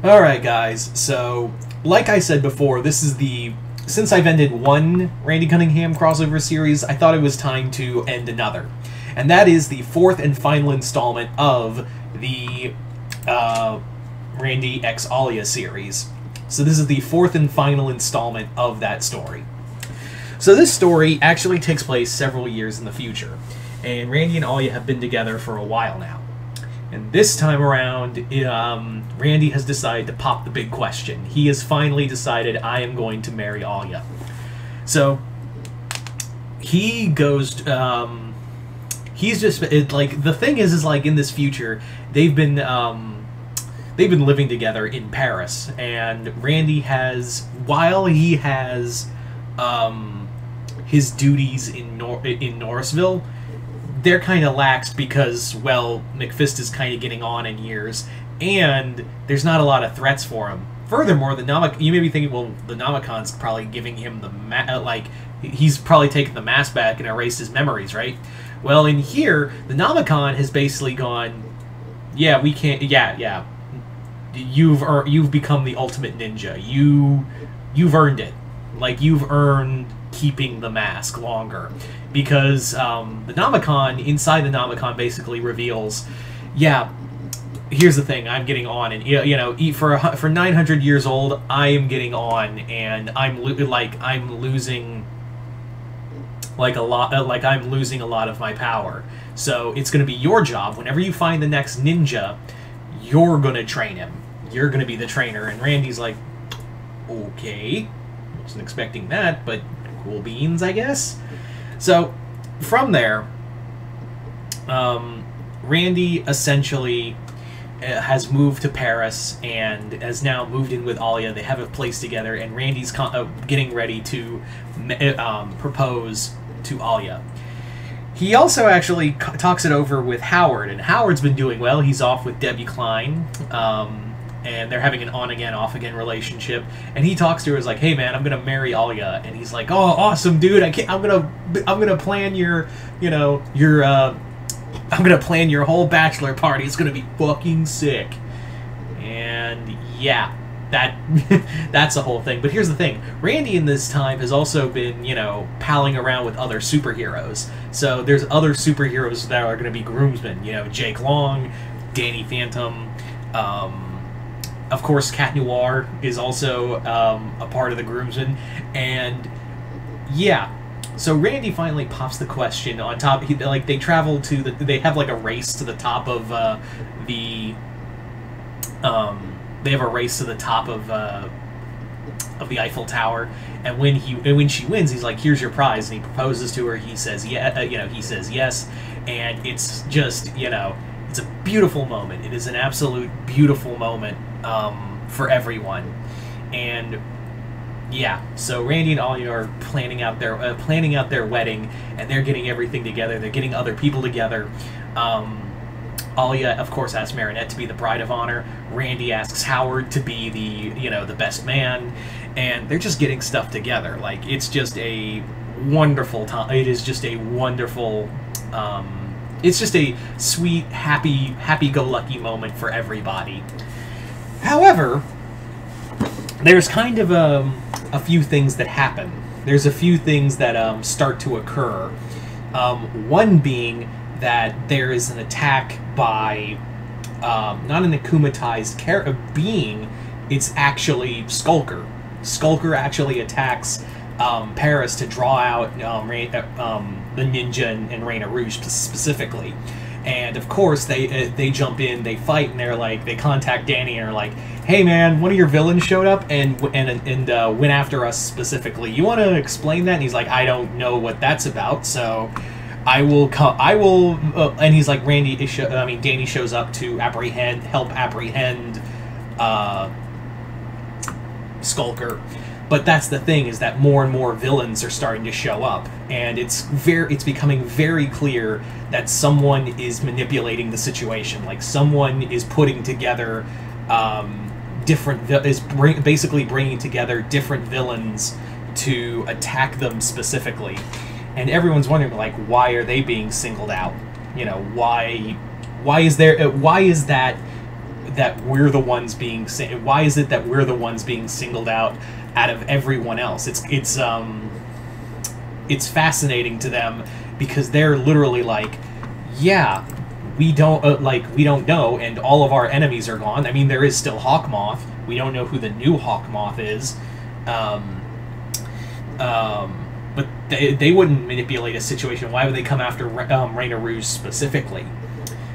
Alright guys, so like I said before, this is since I've ended one Randy Cunningham crossover series, I thought it was time to end another. And that is the fourth and final installment of the Randy x Alya series. So this is the fourth and final installment of that story. So this story actually takes place several years in the future, and Randy and Alya have been together for a while now. And this time around, Randy has decided to pop the big question. He has finally decided, I am going to marry Alya. So, he goes, he's just, like, the thing is like, in this future, they've been living together in Paris, and Randy has, while he has, his duties in Norrisville, they're kind of lax because, well, McFist is kind of getting on in years, and there's not a lot of threats for him. Furthermore, you may be thinking, well, the Namacon's probably giving him the he's probably taken the mask back and erased his memories, right? Well, in here, the Namacon has basically gone, yeah, we can't, yeah, you've become the ultimate ninja. You've earned it. Like, you've earned keeping the mask longer, because the Namacon, inside the Namacon, basically reveals, yeah, here's the thing, I'm getting on, and for 900 years old, I am getting on, and I'm losing a lot of my power. So it's going to be your job. Whenever you find the next ninja, you're going to train him. You're going to be the trainer. And Randy's like, okay, wasn't expecting that, but cool beans, I guess. So, from there, Randy essentially has moved to Paris and has now moved in with Alya. They have a place together, and Randy's getting ready to propose to Alya. He also actually talks it over with Howard, and Howard's been doing well. He's off with Debbie Klein, and they're having an on-again, off-again relationship. And he talks to her, is like, "Hey, man, I'm gonna marry Alya," and he's like, "Oh, awesome, dude! I'm gonna plan I'm gonna plan your whole bachelor party. It's gonna be fucking sick." And yeah, that's the whole thing. But here's the thing: Randy in this time has also been, palling around with other superheroes. So there's other superheroes that are gonna be groomsmen. Jake Long, Danny Phantom. Of course, Cat Noir is also a part of the groomsmen, and yeah. So Randy finally pops the question on top. They travel to they have like a race to the top of they have a race to the top of the Eiffel Tower, and when she wins, he's like, "Here's your prize," and he proposes to her. He says, "Yeah," he says yes, and it's just it's a beautiful moment. It is an absolute beautiful moment for everyone, and yeah. So Randy and Alya are planning out their wedding, and they're getting everything together. They're getting other people together. Alya, of course, asks Marinette to be the bride of honor. Randy asks Howard to be the best man, and they're just getting stuff together. Like, it's just a wonderful time. It is just a wonderful. It's just a sweet, happy-go-lucky moment for everybody. However, there's kind of a few things that happen. There's a few things that start to occur. One being that there is an attack by not an akumatized being. It's actually Skulker. Skulker actually attacks Paris to draw out the ninja and Reina Rouge specifically. And of course, they jump in, they fight, and they contact Danny and are like, "Hey man, one of your villains showed up and went after us specifically. You want to explain that?" And he's like, "I don't know what that's about, so I will." And he's like, Danny shows up to help apprehend Skulker. But that's the thing, is that more and more villains are starting to show up, and it's becoming very clear that someone is manipulating the situation. Like, someone is putting together basically bringing together different villains to attack them specifically, and everyone's wondering, like, why are they being singled out? Why is that that we're the ones being why is it that we're the ones being singled out of everyone else? It's fascinating to them because they're literally like, yeah, we don't know, and all of our enemies are gone. I mean, there is still Hawkmoth. We don't know who the new Hawkmoth is. But they wouldn't manipulate a situation. Why would they come after Reina Rouge specifically?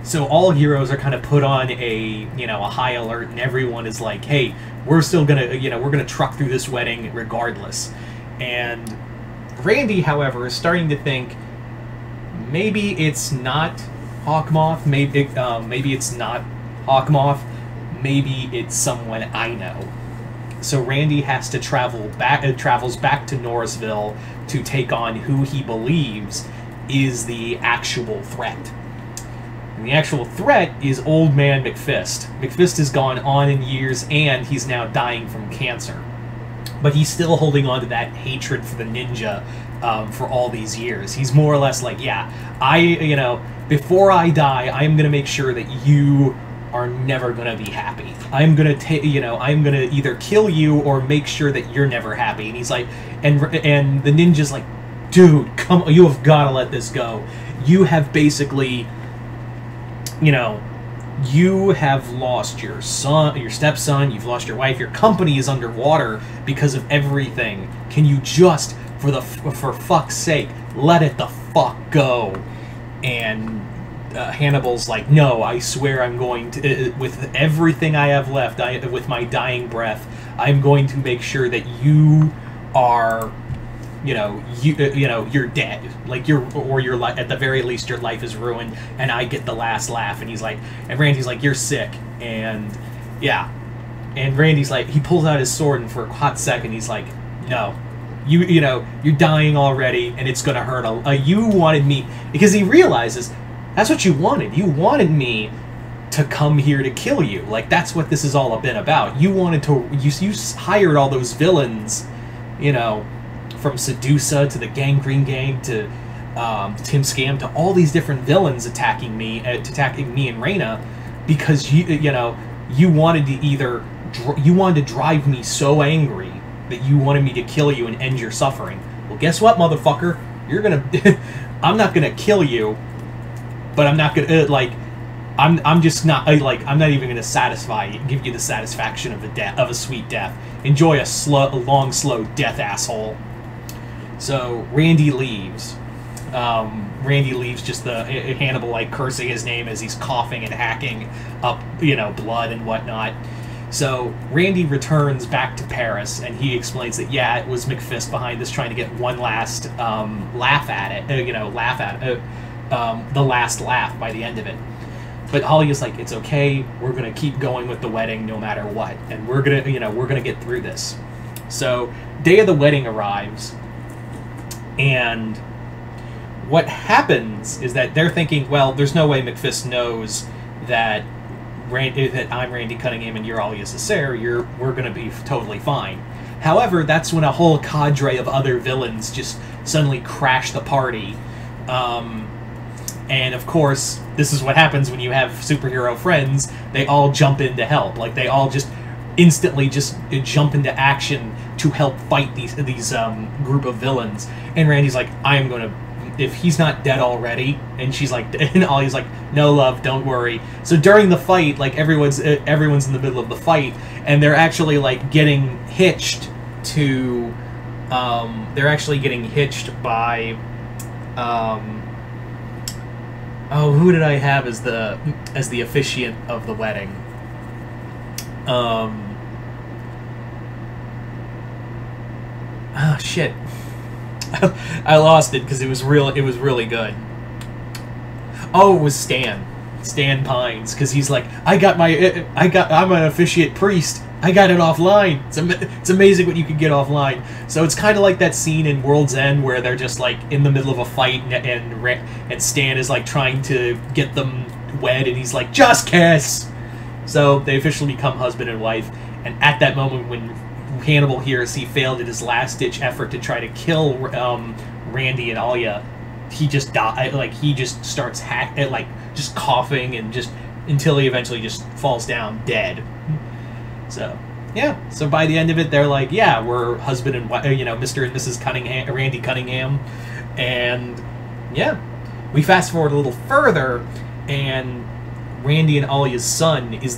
So all heroes are kind of put on a high alert, and everyone is like, hey, we're still gonna we're gonna truck through this wedding regardless. And Randy, however, is starting to think maybe it's not Hawkmoth. Maybe it's not Hawkmoth. Maybe it's someone I know. So Randy has to travels back to Norrisville to take on who he believes is the actual threat. And the actual threat is Old Man McFist. McFist has gone on in years, and he's now dying from cancer. But he's still holding on to that hatred for the ninja for all these years. He's more or less like, yeah, before I die, I'm going to make sure that you are never going to be happy. I'm going to either kill you or make sure that you're never happy. And he's like, and the ninja's like, dude, come, you have got to let this go. You have basically, you have lost your son, your stepson, you've lost your wife, your company is underwater because of everything. Can you just, for fuck's sake, let it the fuck go? And Hannibal's like, no, I swear I'm going to, with everything I have left, with my dying breath, I'm going to make sure that you are, you're dead. Like, your at the very least, your life is ruined, and I get the last laugh. And he's like, and Randy's like, you're sick. And, yeah. And Randy's like, he pulls out his sword, and for a hot second, he's like, no. You're dying already, and it's gonna hurt. You wanted me, because he realizes, that's what you wanted. You wanted me to come here to kill you. Like, that's what this has all been about. You wanted to, you hired all those villains, from Sedusa to the Gangrene Gang to Tim Scam to all these different villains attacking me and Reina, because you wanted to you wanted to drive me so angry that you wanted me to kill you and end your suffering. Well, guess what, motherfucker? You're gonna I'm not gonna kill you, but I'm not gonna I'm just not I'm not even gonna give you the satisfaction of a sweet death. Enjoy a long, slow death, asshole. So Randy leaves. Randy leaves, just the Hannibal cursing his name as he's coughing and hacking up blood and whatnot. So Randy returns back to Paris, and he explains that yeah, it was McFist behind this, trying to get one last laugh at it. The last laugh by the end of it. But Alya's like, it's okay. We're gonna keep going with the wedding no matter what, and we're gonna get through this. So day of the wedding arrives. And what happens is that they're thinking, well, there's no way McFist knows that I'm Randy Cunningham and you're Alya Cessair. We're going to be totally fine. However, that's when a whole cadre of other villains just suddenly crash the party. And of course, this is what happens when you have superhero friends. They all jump in to help. Like, they all just instantly just jump into action to help fight these group of villains. And Randy's like, I'm gonna, if he's not dead already. And she's like, and Alya's like, no, love, don't worry. So during the fight, like, everyone's in the middle of the fight, and they're actually getting hitched to by oh, who did I have as the officiant of the wedding? Oh shit. I lost it because it was really good. Oh, it was Stan Pines, because he's like, I'm an officiate priest. I got it offline. It's amazing what you can get offline. So it's kind of like that scene in World's End where they're just in the middle of a fight, and Stan is trying to get them wed, and he's like, just kiss. So they officially become husband and wife. And at that moment, when Hannibal hears he failed at his last-ditch effort to try to kill Randy and Alya, he just he just starts just coughing and just until he eventually just falls down dead. So, yeah. So by the end of it, they're like, yeah, we're husband and wife, Mr. and Mrs. Cunningham, Randy Cunningham. And, yeah. We fast forward a little further, and Randy and Alya's son is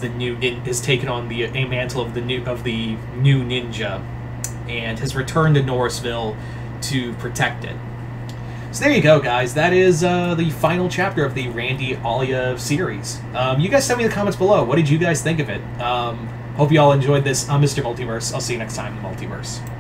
taken on the mantle of the new ninja, and has returned to Norrisville to protect it. So there you go, guys. That is the final chapter of the Randy Alya series. You guys tell me in the comments below. What did you guys think of it? Hope you all enjoyed this. I'm Mr. Multiverse. I'll see you next time in the Multiverse.